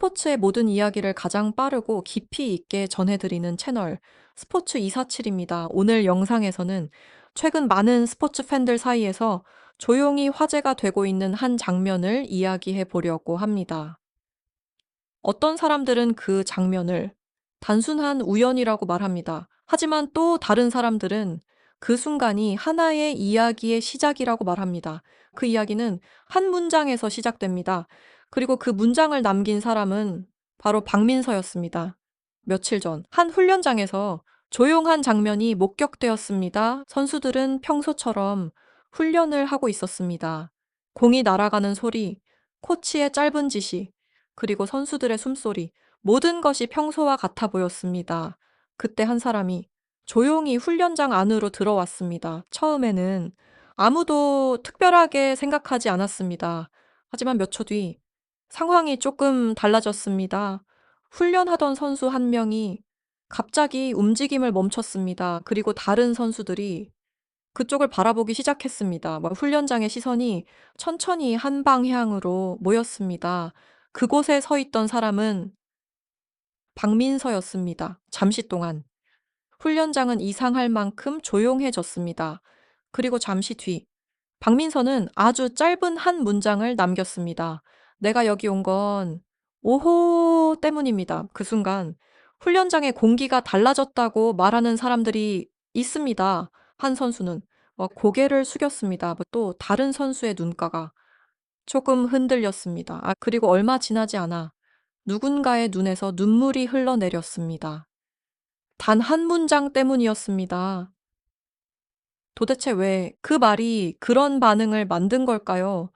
스포츠의 모든 이야기를 가장 빠르고 깊이 있게 전해드리는 채널 스포츠 247입니다. 오늘 영상에서는 최근 많은 스포츠 팬들 사이에서 조용히 화제가 되고 있는 한 장면을 이야기해 보려고 합니다. 어떤 사람들은 그 장면을 단순한 우연이라고 말합니다. 하지만 또 다른 사람들은 그 순간이 하나의 이야기의 시작이라고 말합니다. 그 이야기는 한 문장에서 시작됩니다. 그리고 그 문장을 남긴 사람은 바로 박민서였습니다. 며칠 전 한 훈련장에서 조용한 장면이 목격되었습니다. 선수들은 평소처럼 훈련을 하고 있었습니다. 공이 날아가는 소리, 코치의 짧은 지시, 그리고 선수들의 숨소리, 모든 것이 평소와 같아 보였습니다. 그때 한 사람이 조용히 훈련장 안으로 들어왔습니다. 처음에는 아무도 특별하게 생각하지 않았습니다. 하지만 몇 초 뒤 상황이 조금 달라졌습니다. 훈련하던 선수 한 명이 갑자기 움직임을 멈췄습니다. 그리고 다른 선수들이 그쪽을 바라보기 시작했습니다. 훈련장의 시선이 천천히 한 방향으로 모였습니다. 그곳에 서 있던 사람은 박민서였습니다. 잠시 동안 훈련장은 이상할 만큼 조용해졌습니다. 그리고 잠시 뒤 박민서는 아주 짧은 한 문장을 남겼습니다. "내가 여기 온 건 오호 때문입니다." 그 순간 훈련장의 공기가 달라졌다고 말하는 사람들이 있습니다. 한 선수는 고개를 숙였습니다. 또 다른 선수의 눈가가 조금 흔들렸습니다. 그리고 얼마 지나지 않아 누군가의 눈에서 눈물이 흘러내렸습니다. 단 한 문장 때문이었습니다. 도대체 왜 그 말이 그런 반응을 만든 걸까요?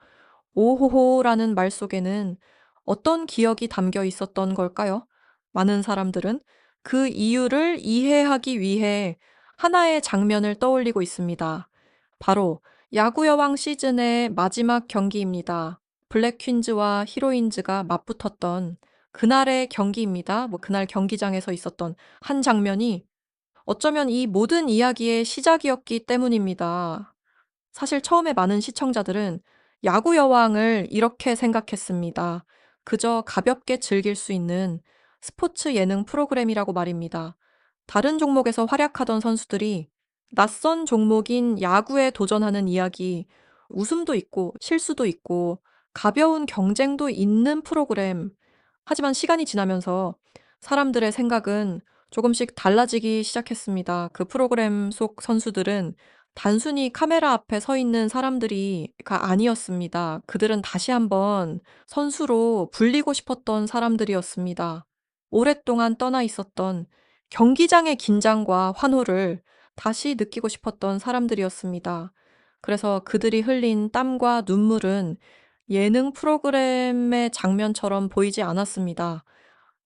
오호호라는 말 속에는 어떤 기억이 담겨 있었던 걸까요? 많은 사람들은 그 이유를 이해하기 위해 하나의 장면을 떠올리고 있습니다. 바로 야구 여왕 시즌의 마지막 경기입니다. 블랙 퀸즈와 히로인즈가 맞붙었던 그날의 경기입니다. 그날 경기장에서 있었던 한 장면이 어쩌면 이 모든 이야기의 시작이었기 때문입니다. 사실 처음에 많은 시청자들은 야구 여왕을 이렇게 생각했습니다. 그저 가볍게 즐길 수 있는 스포츠 예능 프로그램이라고 말입니다. 다른 종목에서 활약하던 선수들이 낯선 종목인 야구에 도전하는 이야기, 웃음도 있고 실수도 있고 가벼운 경쟁도 있는 프로그램. 하지만 시간이 지나면서 사람들의 생각은 조금씩 달라지기 시작했습니다. 그 프로그램 속 선수들은 단순히 카메라 앞에 서 있는 사람들이가 아니었습니다. 그들은 다시 한번 선수로 불리고 싶었던 사람들이었습니다. 오랫동안 떠나 있었던 경기장의 긴장과 환호를 다시 느끼고 싶었던 사람들이었습니다. 그래서 그들이 흘린 땀과 눈물은 예능 프로그램의 장면처럼 보이지 않았습니다.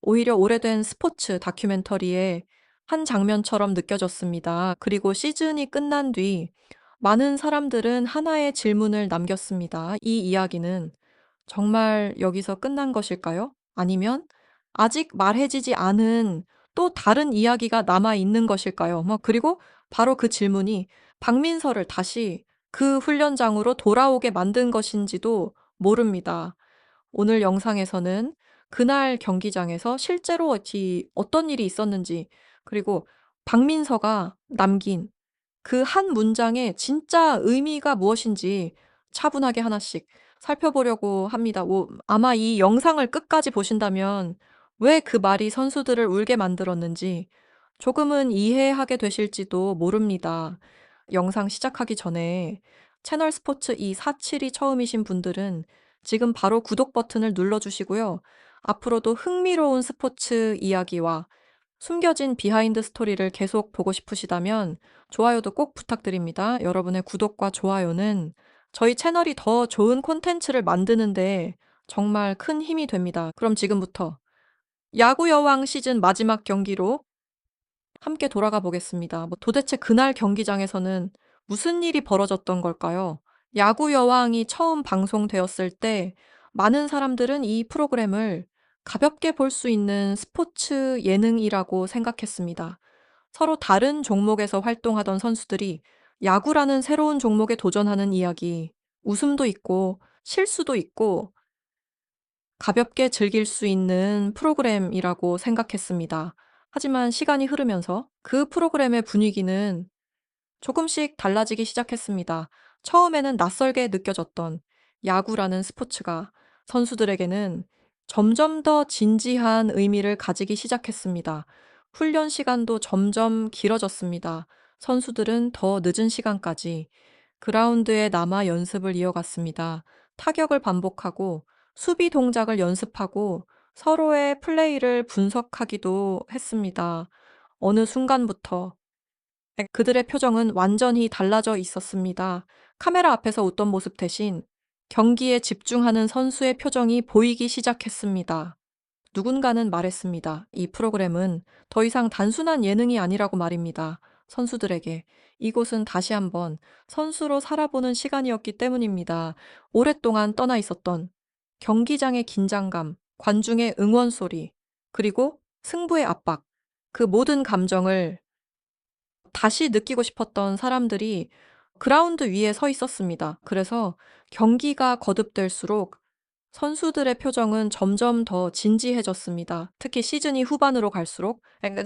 오히려 오래된 스포츠 다큐멘터리의 한 장면처럼 느껴졌습니다. 그리고 시즌이 끝난 뒤 많은 사람들은 하나의 질문을 남겼습니다. 이 이야기는 정말 여기서 끝난 것일까요? 아니면 아직 말해지지 않은 또 다른 이야기가 남아 있는 것일까요? 그리고 바로 그 질문이 박민서를 다시 그 훈련장으로 돌아오게 만든 것인지도 모릅니다. 오늘 영상에서는 그날 경기장에서 실제로 어떤 일이 있었는지, 그리고 박민서가 남긴 그 한 문장의 진짜 의미가 무엇인지 차분하게 하나씩 살펴보려고 합니다. 아마 이 영상을 끝까지 보신다면 왜 그 말이 선수들을 울게 만들었는지 조금은 이해하게 되실지도 모릅니다. 영상 시작하기 전에 채널 스포츠 247이 처음이신 분들은 지금 바로 구독 버튼을 눌러주시고요. 앞으로도 흥미로운 스포츠 이야기와 숨겨진 비하인드 스토리를 계속 보고 싶으시다면 좋아요도 꼭 부탁드립니다. 여러분의 구독과 좋아요는 저희 채널이 더 좋은 콘텐츠를 만드는데 정말 큰 힘이 됩니다. 그럼 지금부터 야구 여왕 시즌 마지막 경기로 함께 돌아가 보겠습니다. 도대체 그날 경기장에서는 무슨 일이 벌어졌던 걸까요? 야구 여왕이 처음 방송되었을 때 많은 사람들은 이 프로그램을 가볍게 볼 수 있는 스포츠 예능이라고 생각했습니다. 서로 다른 종목에서 활동하던 선수들이 야구라는 새로운 종목에 도전하는 이야기, 웃음도 있고 실수도 있고 가볍게 즐길 수 있는 프로그램이라고 생각했습니다. 하지만 시간이 흐르면서 그 프로그램의 분위기는 조금씩 달라지기 시작했습니다. 처음에는 낯설게 느껴졌던 야구라는 스포츠가 선수들에게는 점점 더 진지한 의미를 가지기 시작했습니다. 훈련 시간도 점점 길어졌습니다. 선수들은 더 늦은 시간까지 그라운드에 남아 연습을 이어갔습니다. 타격을 반복하고 수비 동작을 연습하고 서로의 플레이를 분석하기도 했습니다. 어느 순간부터 그들의 표정은 완전히 달라져 있었습니다. 카메라 앞에서 웃던 모습 대신 경기에 집중하는 선수의 표정이 보이기 시작했습니다. 누군가는 말했습니다. 이 프로그램은 더 이상 단순한 예능이 아니라고 말입니다. 선수들에게 이곳은 다시 한번 선수로 살아보는 시간이었기 때문입니다. 오랫동안 떠나 있었던 경기장의 긴장감, 관중의 응원 소리, 그리고 승부의 압박, 그 모든 감정을 다시 느끼고 싶었던 사람들이 그라운드 위에 서 있었습니다. 그래서 경기가 거듭될수록 선수들의 표정은 점점 더 진지해졌습니다. 특히 시즌이 후반으로 갈수록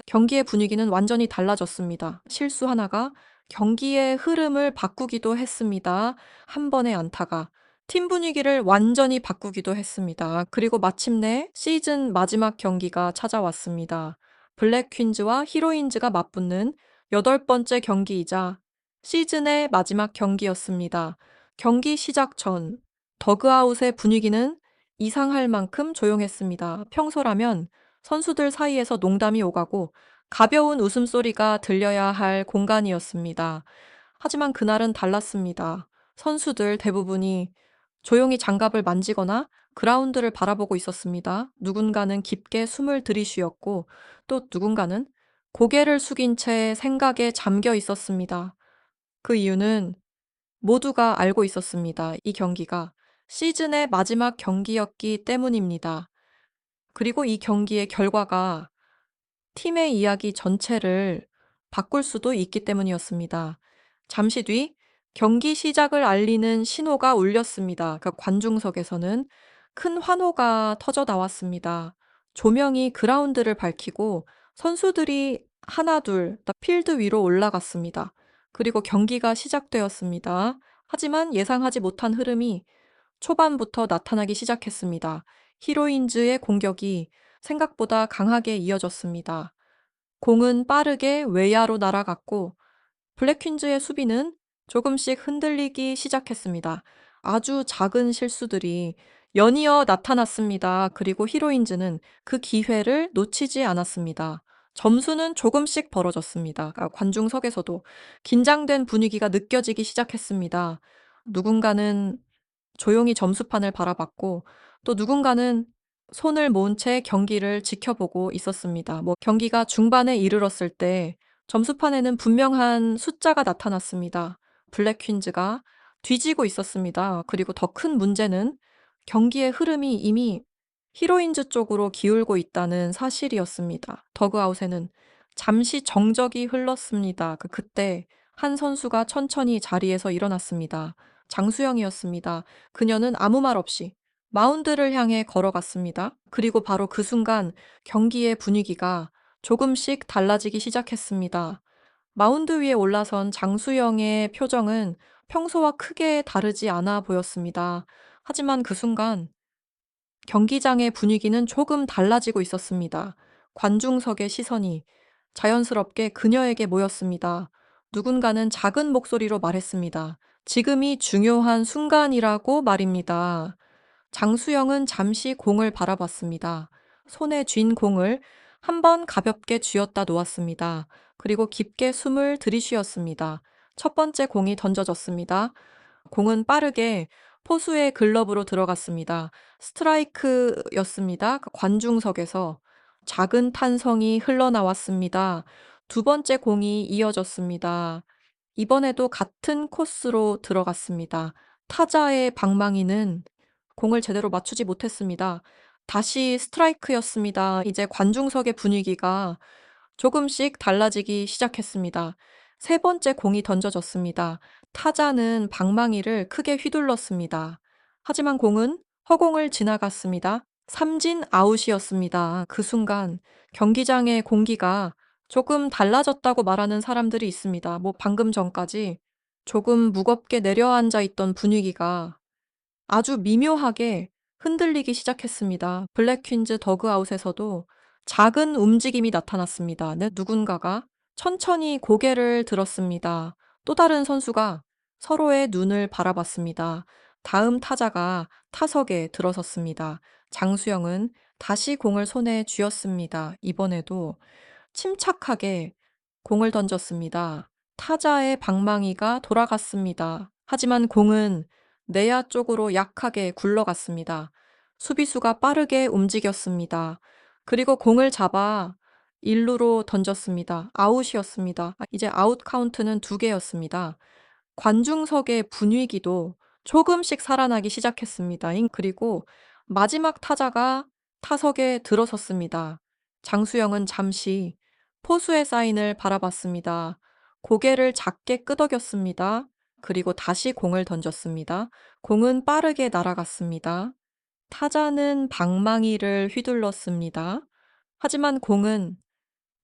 경기의 분위기는 완전히 달라졌습니다. 실수 하나가 경기의 흐름을 바꾸기도 했습니다. 한 번의 안타가 팀 분위기를 완전히 바꾸기도 했습니다. 그리고 마침내 시즌 마지막 경기가 찾아왔습니다. 블랙 퀸즈와 히로인즈가 맞붙는 8번째 경기이자 시즌의 마지막 경기였습니다. 경기 시작 전 더그아웃의 분위기는 이상할 만큼 조용했습니다. 평소라면 선수들 사이에서 농담이 오가고 가벼운 웃음소리가 들려야 할 공간이었습니다. 하지만 그날은 달랐습니다. 선수들 대부분이 조용히 장갑을 만지거나 그라운드를 바라보고 있었습니다. 누군가는 깊게 숨을 들이쉬었고 또 누군가는 고개를 숙인 채 생각에 잠겨 있었습니다. 그 이유는 모두가 알고 있었습니다. 이 경기가 시즌의 마지막 경기였기 때문입니다. 그리고 이 경기의 결과가 팀의 이야기 전체를 바꿀 수도 있기 때문이었습니다. 잠시 뒤 경기 시작을 알리는 신호가 울렸습니다. 그 관중석에서는 큰 환호가 터져 나왔습니다. 조명이 그라운드를 밝히고 선수들이 하나둘 다 필드 위로 올라갔습니다. 그리고 경기가 시작되었습니다. 하지만 예상하지 못한 흐름이 초반부터 나타나기 시작했습니다. 히로인즈의 공격이 생각보다 강하게 이어졌습니다. 공은 빠르게 외야로 날아갔고 블랙퀸즈의 수비는 조금씩 흔들리기 시작했습니다. 아주 작은 실수들이 연이어 나타났습니다. 그리고 히로인즈는 그 기회를 놓치지 않았습니다. 점수는 조금씩 벌어졌습니다. 관중석에서도 긴장된 분위기가 느껴지기 시작했습니다. 누군가는 조용히 점수판을 바라봤고 또 누군가는 손을 모은 채 경기를 지켜보고 있었습니다. 경기가 중반에 이르렀을 때 점수판에는 분명한 숫자가 나타났습니다. 블랙 퀸즈가 뒤지고 있었습니다. 그리고 더 큰 문제는 경기의 흐름이 이미 히로인즈 쪽으로 기울고 있다는 사실이었습니다. 더그아웃에는 잠시 정적이 흘렀습니다. 그때 한 선수가 천천히 자리에서 일어났습니다. 장수영이었습니다. 그녀는 아무 말 없이 마운드를 향해 걸어갔습니다. 그리고 바로 그 순간 경기의 분위기가 조금씩 달라지기 시작했습니다. 마운드 위에 올라선 장수영의 표정은 평소와 크게 다르지 않아 보였습니다. 하지만 그 순간 경기장의 분위기는 조금 달라지고 있었습니다. 관중석의 시선이 자연스럽게 그녀에게 모였습니다. 누군가는 작은 목소리로 말했습니다. 지금이 중요한 순간이라고 말입니다. 장수영은 잠시 공을 바라봤습니다. 손에 쥔 공을 한번 가볍게 쥐었다 놓았습니다. 그리고 깊게 숨을 들이쉬었습니다. 첫 번째 공이 던져졌습니다. 공은 빠르게 포수의 글러브로 들어갔습니다. 스트라이크였습니다. 관중석에서 작은 탄성이 흘러나왔습니다. 두 번째 공이 이어졌습니다. 이번에도 같은 코스로 들어갔습니다. 타자의 방망이는 공을 제대로 맞추지 못했습니다. 다시 스트라이크였습니다. 이제 관중석의 분위기가 조금씩 달라지기 시작했습니다. 세 번째 공이 던져졌습니다. 타자는 방망이를 크게 휘둘렀습니다. 하지만 공은 허공을 지나갔습니다. 삼진 아웃이었습니다. 그 순간 경기장의 공기가 조금 달라졌다고 말하는 사람들이 있습니다. 방금 전까지 조금 무겁게 내려앉아 있던 분위기가 아주 미묘하게 흔들리기 시작했습니다. 블랙 퀸즈 더그아웃에서도 작은 움직임이 나타났습니다. 네, 누군가가 천천히 고개를 들었습니다. 또 다른 선수가 서로의 눈을 바라봤습니다. 다음 타자가 타석에 들어섰습니다. 장수영은 다시 공을 손에 쥐었습니다. 이번에도 침착하게 공을 던졌습니다. 타자의 방망이가 돌아갔습니다. 하지만 공은 내야 쪽으로 약하게 굴러갔습니다. 수비수가 빠르게 움직였습니다. 그리고 공을 잡아 1루로 던졌습니다. 아웃이었습니다. 이제 아웃 카운트는 2개였습니다. 관중석의 분위기도 조금씩 살아나기 시작했습니다. 그리고 마지막 타자가 타석에 들어섰습니다. 장수영은 잠시 포수의 사인을 바라봤습니다. 고개를 작게 끄덕였습니다. 그리고 다시 공을 던졌습니다. 공은 빠르게 날아갔습니다. 타자는 방망이를 휘둘렀습니다. 하지만 공은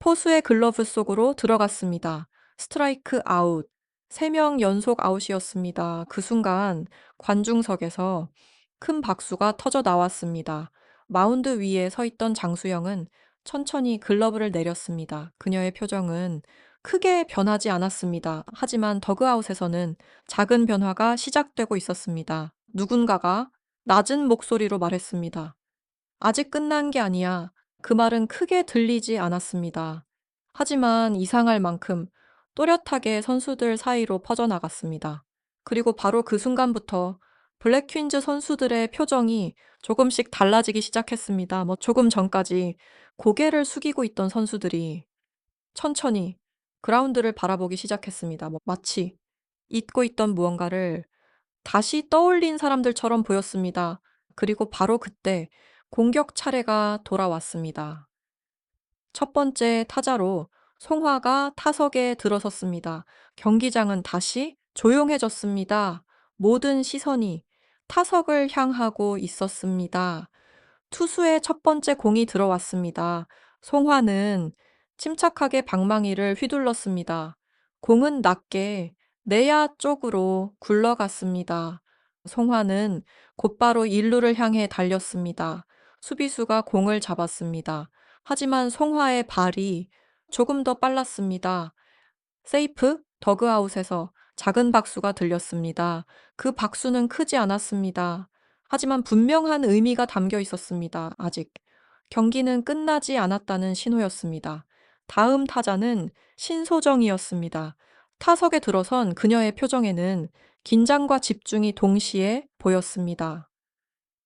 포수의 글러브 속으로 들어갔습니다. 스트라이크 아웃. 3명 연속 아웃이었습니다. 그 순간 관중석에서 큰 박수가 터져 나왔습니다. 마운드 위에 서 있던 장수영은 천천히 글러브를 내렸습니다. 그녀의 표정은 크게 변하지 않았습니다. 하지만 더그아웃에서는 작은 변화가 시작되고 있었습니다. 누군가가 낮은 목소리로 말했습니다. 아직 끝난 게 아니야. 그 말은 크게 들리지 않았습니다. 하지만 이상할 만큼 또렷하게 선수들 사이로 퍼져나갔습니다. 그리고 바로 그 순간부터 블랙 퀸즈 선수들의 표정이 조금씩 달라지기 시작했습니다. 조금 전까지 고개를 숙이고 있던 선수들이 천천히 그라운드를 바라보기 시작했습니다. 마치 잊고 있던 무언가를 다시 떠올린 사람들처럼 보였습니다. 그리고 바로 그때 공격 차례가 돌아왔습니다. 첫 번째 타자로 송화가 타석에 들어섰습니다. 경기장은 다시 조용해졌습니다. 모든 시선이 타석을 향하고 있었습니다. 투수의 첫 번째 공이 들어왔습니다. 송화는 침착하게 방망이를 휘둘렀습니다. 공은 낮게 내야 쪽으로 굴러갔습니다. 송화는 곧바로 1루를 향해 달렸습니다. 수비수가 공을 잡았습니다. 하지만 송화의 발이 조금 더 빨랐습니다. 세이프 더그아웃에서 작은 박수가 들렸습니다. 그 박수는 크지 않았습니다. 하지만 분명한 의미가 담겨 있었습니다. 아직 경기는 끝나지 않았다는 신호였습니다. 다음 타자는 신소정이었습니다. 타석에 들어선 그녀의 표정에는 긴장과 집중이 동시에 보였습니다.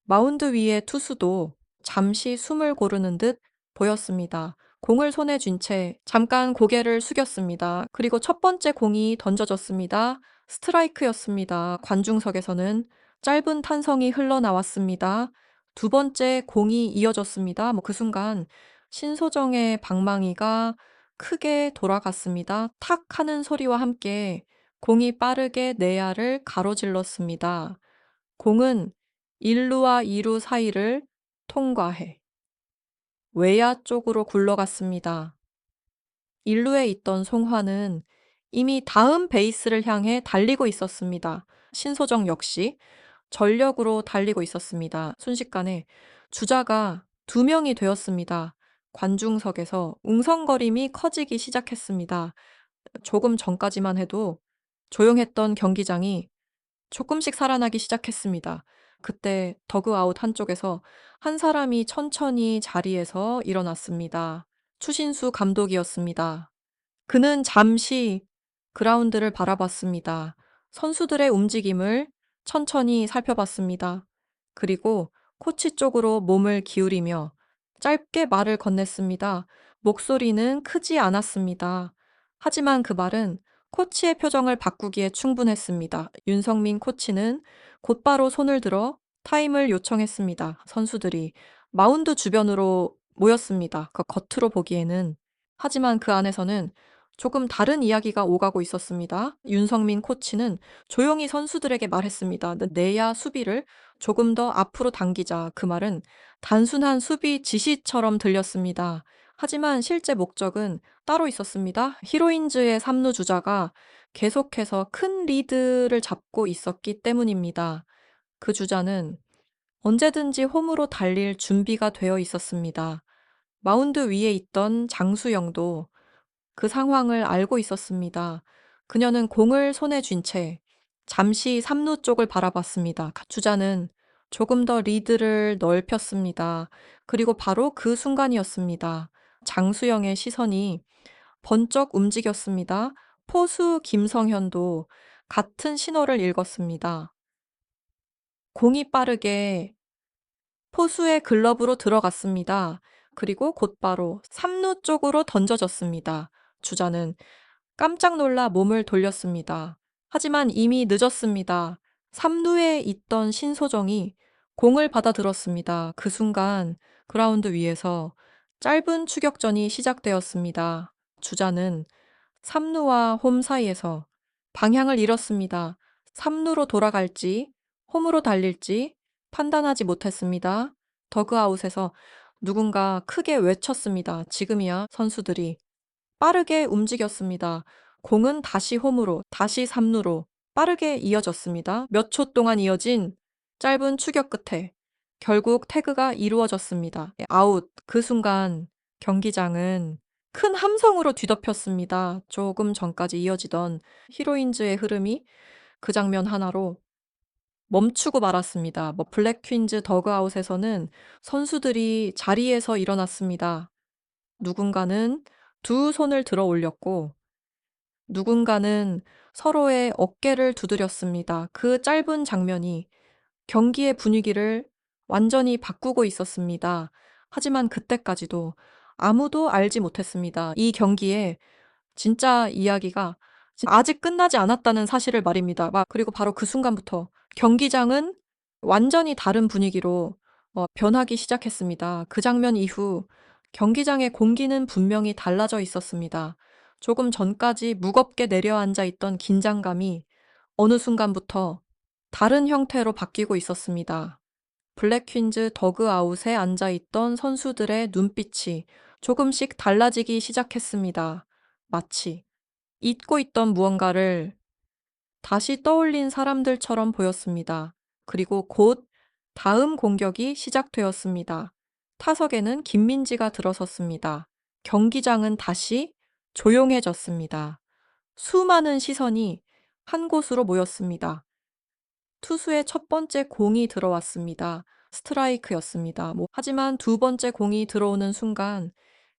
마운드 위의 투수도 잠시 숨을 고르는 듯 보였습니다. 공을 손에 쥔 채 잠깐 고개를 숙였습니다. 그리고 첫 번째 공이 던져졌습니다. 스트라이크였습니다. 관중석에서는 짧은 탄성이 흘러나왔습니다. 두 번째 공이 이어졌습니다. 그 순간 신소정의 방망이가 크게 돌아갔습니다. 탁 하는 소리와 함께 공이 빠르게 내야를 가로질렀습니다. 공은 1루와 2루 사이를 통과해 외야 쪽으로 굴러갔습니다. 1루에 있던 송화는 이미 다음 베이스를 향해 달리고 있었습니다. 신소정 역시 전력으로 달리고 있었습니다. 순식간에 주자가 2명이 되었습니다. 관중석에서 웅성거림이 커지기 시작했습니다. 조금 전까지만 해도 조용했던 경기장이 조금씩 살아나기 시작했습니다. 그때 더그아웃 한쪽에서 한 사람이 천천히 자리에서 일어났습니다. 추신수 감독이었습니다. 그는 잠시 그라운드를 바라봤습니다. 선수들의 움직임을 천천히 살펴봤습니다. 그리고 코치 쪽으로 몸을 기울이며 짧게 말을 건넸습니다. 목소리는 크지 않았습니다. 하지만 그 말은 코치의 표정을 바꾸기에 충분했습니다. 윤성민 코치는 곧바로 손을 들어 타임을 요청했습니다. 선수들이 마운드 주변으로 모였습니다. 그 겉으로 보기에는. 하지만 그 안에서는 조금 다른 이야기가 오가고 있었습니다. 윤성민 코치는 조용히 선수들에게 말했습니다. 내야 수비를 조금 더 앞으로 당기자. 그 말은 단순한 수비 지시처럼 들렸습니다. 하지만 실제 목적은 따로 있었습니다. 히로인즈의 3루 주자가 계속해서 큰 리드를 잡고 있었기 때문입니다. 그 주자는 언제든지 홈으로 달릴 준비가 되어 있었습니다. 마운드 위에 있던 장수영도 그 상황을 알고 있었습니다. 그녀는 공을 손에 쥔 채 잠시 3루 쪽을 바라봤습니다. 주자는 조금 더 리드를 넓혔습니다. 그리고 바로 그 순간이었습니다. 장수영의 시선이 번쩍 움직였습니다. 포수 김성현도 같은 신호를 읽었습니다. 공이 빠르게 포수의 글러브로 들어갔습니다. 그리고 곧바로 3루 쪽으로 던져졌습니다. 주자는 깜짝 놀라 몸을 돌렸습니다. 하지만 이미 늦었습니다. 3루에 있던 신소정이 공을 받아들었습니다. 그 순간 그라운드 위에서 짧은 추격전이 시작되었습니다. 주자는 3루와 홈 사이에서 방향을 잃었습니다. 3루로 돌아갈지 홈으로 달릴지 판단하지 못했습니다. 더그아웃에서 누군가 크게 외쳤습니다. 지금이야. 선수들이 빠르게 움직였습니다. 공은 다시 홈으로, 다시 3루로 빠르게 이어졌습니다. 몇 초 동안 이어진 짧은 추격 끝에 결국 태그가 이루어졌습니다. 아웃. 그 순간 경기장은 큰 함성으로 뒤덮였습니다. 조금 전까지 이어지던 히로인즈의 흐름이 그 장면 하나로 멈추고 말았습니다. 블랙 퀸즈 더그아웃에서는 선수들이 자리에서 일어났습니다. 누군가는 두 손을 들어 올렸고 누군가는 서로의 어깨를 두드렸습니다. 그 짧은 장면이 경기의 분위기를 완전히 바꾸고 있었습니다. 하지만 그때까지도 아무도 알지 못했습니다. 이 경기에 진짜 이야기가 아직 끝나지 않았다는 사실을 말입니다. 그리고 바로 그 순간부터 경기장은 완전히 다른 분위기로 변하기 시작했습니다. 그 장면 이후 경기장의 공기는 분명히 달라져 있었습니다. 조금 전까지 무겁게 내려앉아 있던 긴장감이 어느 순간부터 다른 형태로 바뀌고 있었습니다. 블랙 퀸즈 더그아웃에 앉아 있던 선수들의 눈빛이 조금씩 달라지기 시작했습니다. 마치 잊고 있던 무언가를 다시 떠올린 사람들처럼 보였습니다. 그리고 곧 다음 공격이 시작되었습니다. 타석에는 김민지가 들어섰습니다. 경기장은 다시 조용해졌습니다. 수많은 시선이 한 곳으로 모였습니다. 투수의 첫 번째 공이 들어왔습니다. 스트라이크였습니다. 하지만 두 번째 공이 들어오는 순간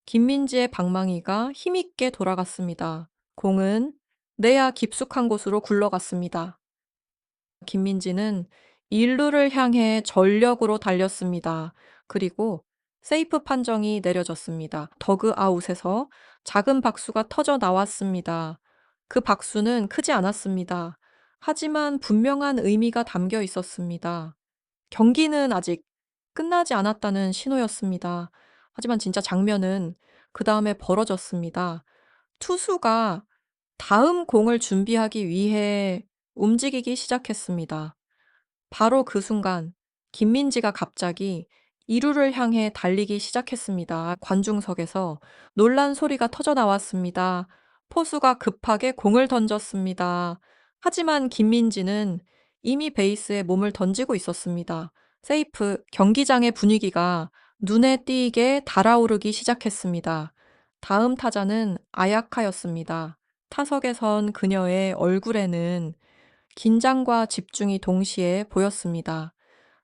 김민지의 방망이가 힘있게 돌아갔습니다. 공은 내야 깊숙한 곳으로 굴러갔습니다. 김민지는 1루를 향해 전력으로 달렸습니다. 그리고 세이프 판정이 내려졌습니다. 더그아웃에서 작은 박수가 터져 나왔습니다. 그 박수는 크지 않았습니다. 하지만 분명한 의미가 담겨 있었습니다. 경기는 아직 끝나지 않았다는 신호였습니다. 하지만 진짜 장면은 그 다음에 벌어졌습니다. 투수가 다음 공을 준비하기 위해 움직이기 시작했습니다. 바로 그 순간 김민지가 갑자기 2루를 향해 달리기 시작했습니다. 관중석에서 놀란 소리가 터져 나왔습니다. 포수가 급하게 공을 던졌습니다. 하지만 김민지는 이미 베이스에 몸을 던지고 있었습니다. 세이프, 경기장의 분위기가 눈에 띄게 달아오르기 시작했습니다. 다음 타자는 아야카였습니다. 타석에 선 그녀의 얼굴에는 긴장과 집중이 동시에 보였습니다.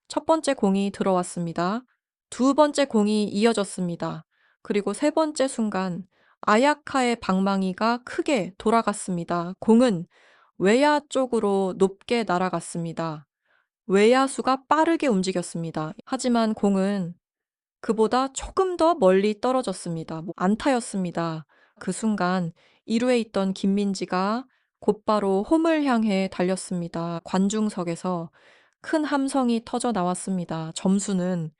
첫 번째 공이 들어왔습니다. 두 번째 공이 이어졌습니다. 그리고 세 번째 순간 아야카의 방망이가 크게 돌아갔습니다. 공은 외야 쪽으로 높게 날아갔습니다. 외야수가 빠르게 움직였습니다. 하지만 공은 그보다 조금 더 멀리 떨어졌습니다. 안타였습니다. 그 순간 2루에 있던 김민지가 곧바로 홈을 향해 달렸습니다. 관중석에서 큰 함성이 터져 나왔습니다. 점수는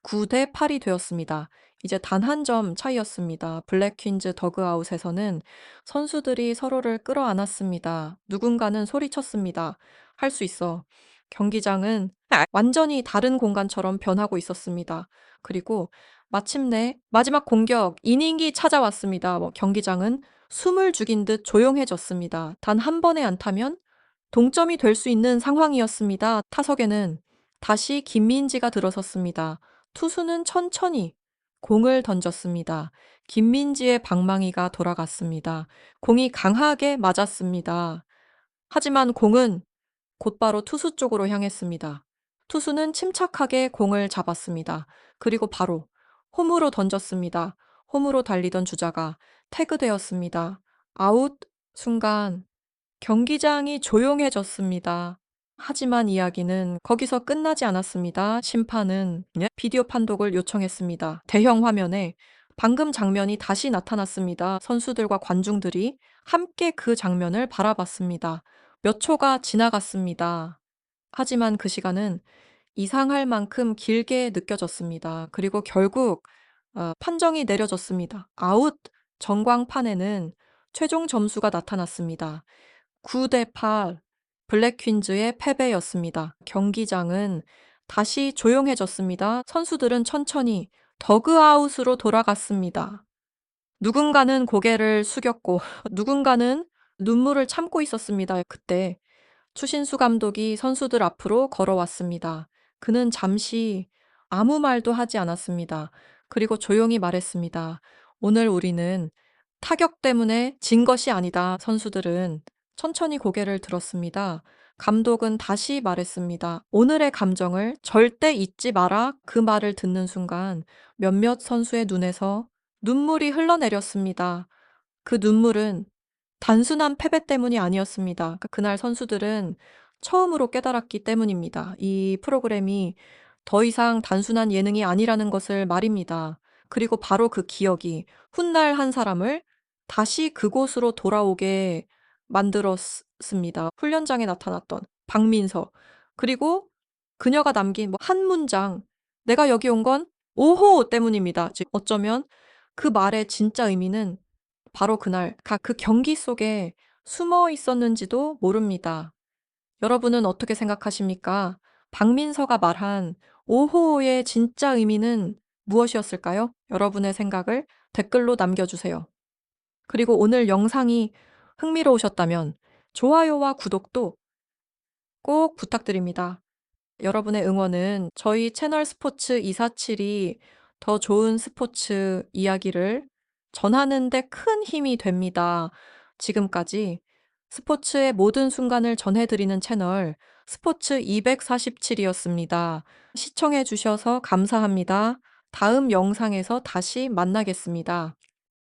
9대 8이 되었습니다. 이제 단 한 점 차이였습니다. 블랙 퀸즈 더그아웃에서는 선수들이 서로를 끌어안았습니다. 누군가는 소리쳤습니다. 할 수 있어. 경기장은 완전히 다른 공간처럼 변하고 있었습니다. 그리고 마침내 마지막 공격 이닝이 찾아왔습니다. 경기장은 숨을 죽인 듯 조용해졌습니다. 단 한 번의 안타면 동점이 될 수 있는 상황이었습니다. 타석에는 다시 김민지가 들어섰습니다. 투수는 천천히 공을 던졌습니다. 김민지의 방망이가 돌아갔습니다. 공이 강하게 맞았습니다. 하지만 공은 곧바로 투수 쪽으로 향했습니다. 투수는 침착하게 공을 잡았습니다. 그리고 바로 홈으로 던졌습니다. 홈으로 달리던 주자가 태그되었습니다. 아웃 순간 경기장이 조용해졌습니다. 하지만 이야기는 거기서 끝나지 않았습니다. 심판은 비디오 판독을 요청했습니다. 대형 화면에 방금 장면이 다시 나타났습니다. 선수들과 관중들이 함께 그 장면을 바라봤습니다. 몇 초가 지나갔습니다. 하지만 그 시간은 이상할 만큼 길게 느껴졌습니다. 그리고 결국 판정이 내려졌습니다. 아웃 전광판에는 최종 점수가 나타났습니다. 9대 8 블랙 퀸즈의 패배였습니다. 경기장은 다시 조용해졌습니다. 선수들은 천천히 더그아웃으로 돌아갔습니다. 누군가는 고개를 숙였고 누군가는 눈물을 참고 있었습니다. 그때 추신수 감독이 선수들 앞으로 걸어왔습니다. 그는 잠시 아무 말도 하지 않았습니다. 그리고 조용히 말했습니다. 오늘 우리는 타격 때문에 진 것이 아니다. 선수들은 천천히 고개를 들었습니다. 감독은 다시 말했습니다. 오늘의 감정을 절대 잊지 마라. 그 말을 듣는 순간 몇몇 선수의 눈에서 눈물이 흘러내렸습니다. 그 눈물은 단순한 패배 때문이 아니었습니다. 그날 선수들은 처음으로 깨달았기 때문입니다. 이 프로그램이 더 이상 단순한 예능이 아니라는 것을 말입니다. 그리고 바로 그 기억이 훗날 한 사람을 다시 그곳으로 돌아오게 만들었습니다. 훈련장에 나타났던 박민서. 그리고 그녀가 남긴 한 문장. 내가 여기 온 건 5호 때문입니다. 즉 어쩌면 그 말의 진짜 의미는 바로 그날 그 경기 속에 숨어 있었는지도 모릅니다. 여러분은 어떻게 생각하십니까? 박민서가 말한 5호의 진짜 의미는 무엇이었을까요? 여러분의 생각을 댓글로 남겨주세요. 그리고 오늘 영상이 흥미로우셨다면 좋아요와 구독도 꼭 부탁드립니다. 여러분의 응원은 저희 채널 스포츠 247이 더 좋은 스포츠 이야기를 전하는 데 큰 힘이 됩니다. 지금까지 스포츠의 모든 순간을 전해드리는 채널 스포츠 247이었습니다. 시청해 주셔서 감사합니다. 다음 영상에서 다시 만나겠습니다.